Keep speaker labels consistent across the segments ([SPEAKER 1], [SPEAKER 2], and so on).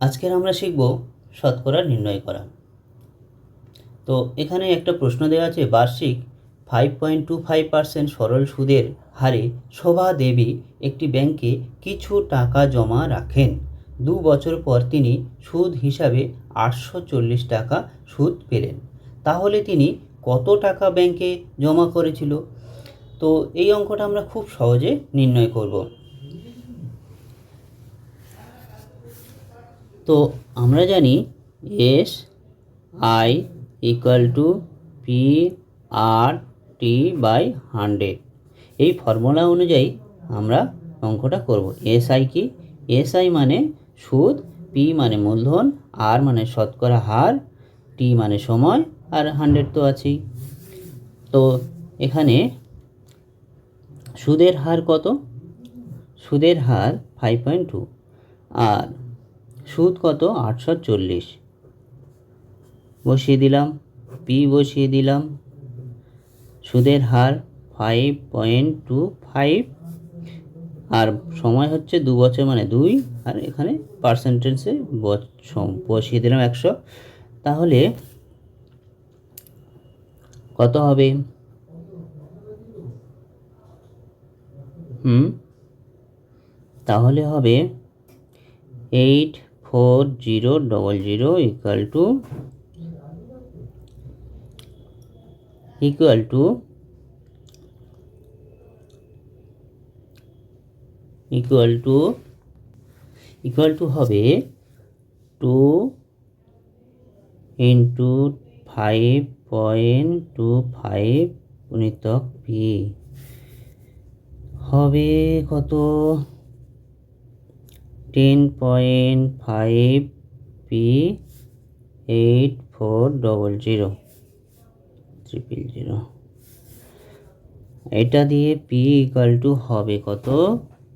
[SPEAKER 1] আজকের আমরা শিখব শতকরা নির্ণয় করা। তো এখানে একটা প্রশ্ন দেওয়া আছে, বার্ষিক 5.25% সরল সুদের হারে শোভা দেবী একটি ব্যাংকে কিছু টাকা জমা রাখেন। 2 বছর পর তিনি সুদ হিসাবে 840 টাকা সুদ পেলেন। তাহলে তিনি কত টাকা ব্যাংকে জমা করেছিল? তো এই অঙ্কটা আমরা খুব সহজে নির্ণয় করব। তো আমরা জানি S I equal to P R T by 100। এই ফর্মুলা অনুযায়ী আমরা অঙ্কটা করব। এসআই কি? এসআই মানে সুদ, পি মানে মূলধন, আর মানে শতকরা হার, টি মানে সময়, আর 100 তো আছেই। তো এখানে সুদের হার কত? সুদের হার 5.2, আর সুদ কত? 840 বসিয়ে দিলাম, পি বসিয়ে দিলাম, সুদের হার 5.25, আর সময় হচ্ছে 2 বছর মানে 2, আর এখানে পার্সেন্টেজে বসিয়ে দিলাম 100। তাহলে কত হবে? তাহলে হবে 84000 ইকুয়াল টু হবে 2 ইন্টু 5.25 গুণিতক পি, হবে কত? 10.5 পি 84000। এটা দিয়ে পি ইকুয়াল টু হবে কত?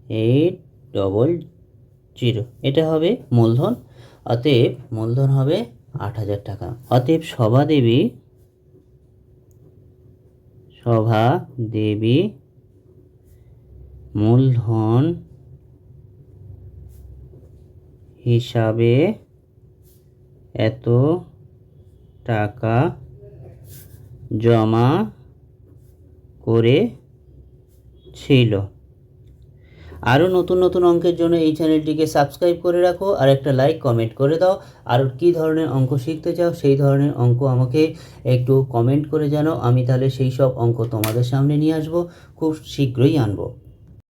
[SPEAKER 1] 800। এটা হবে মূলধন, অতএব মূলধন হবে 8000 টাকা। অতএব শোভা দেবী মূলধন হিসাবে এত টাকা জমা করেছিল। আরও নতুন নতুন অঙ্কের জন্য এই চ্যানেলটিকে সাবস্ক্রাইব করে রাখো, আর একটা লাইক কমেন্ট করে দাও। আর কী ধরনের অঙ্ক শিখতে চাও সেই ধরনের অঙ্ক আমাকে একটু কমেন্ট করে জানাও, আমি তাহলে সেই সব অঙ্ক তোমাদের সামনে নিয়ে আসবো, খুব শীঘ্রই আনবো।